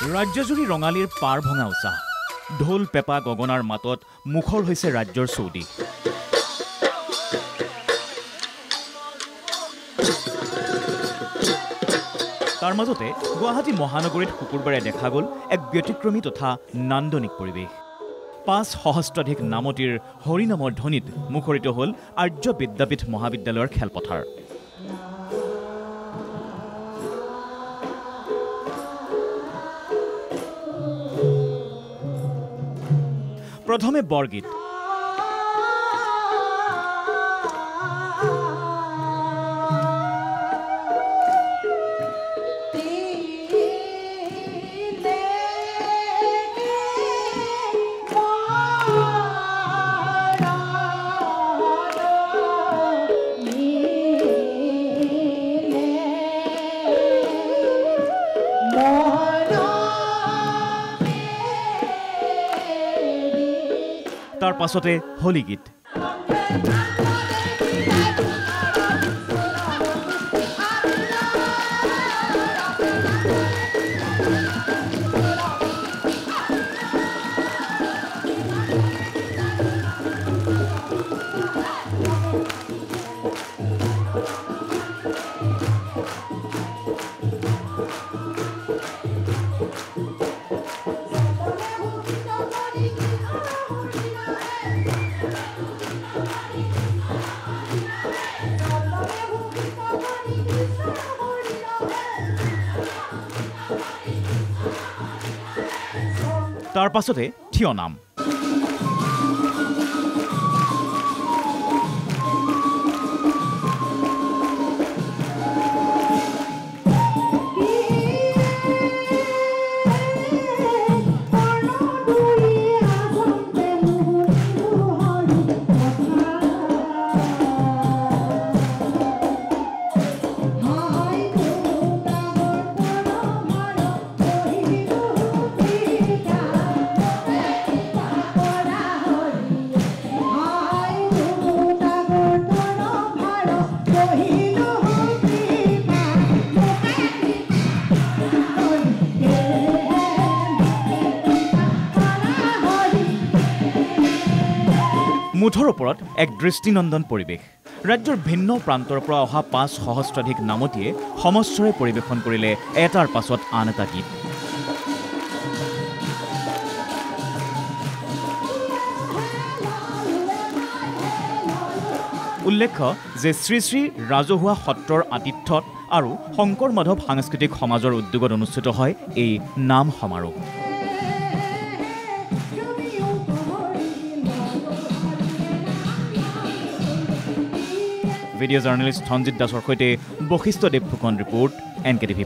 ৰাজ্যজুৰি ৰঙালীৰ পাৰ ভঙা উৎসাহ ঢোল পেপা গগনাৰ মাতত মুখৰ হৈছে ৰাজ্যৰ চৌদি তাৰ মাজতে গুৱাহাটী মহানগৰীত শুকুৰবাৰে দেখা গ'ল এক ব্যতিক্ৰমী তথা নান্দনিক পৰিৱেশ ৫ সহস্ৰাধিক নামতিৰ হৰিনামৰ ধ্বনিত মুখৰিত হ'ল আৰ্য বিদ্যাপীঠ মহাবিদ্যালয়ৰ খেলপথাৰ প্ৰথমে বৰগীত তাৰ পাছতে হোলী গীত তাৰ পাছতে থিয় নাম মুঠৰ ওপৰত এক দৃষ্টিনন্দন পৰিৱেশ ৰাজ্যৰ ভিন্ন প্ৰান্তৰ পৰা অহা ৫ সহস্ৰাধিক নামতিয়ে সমস্বৰে পৰিৱেশন কৰিলে এটাৰ পাছত আন এটা গীত উল্লেখ্য যে শ্ৰী শ্ৰী ৰাজহুৱা সত্ৰৰ আতিথ্যত আৰু শংকৰ মাধৱ সাংস্কৃতিক সমাজৰ উদ্যোগত অনুষ্ঠিত হয় এই নাম সমাৰোহ ভিডিঅ' জাৰ্নেলিষ্ট সঞ্জিত দাসৰ সৈতে বশিষ্ঠ দেৱফুকন ৰিপৰ্ট NKTV+।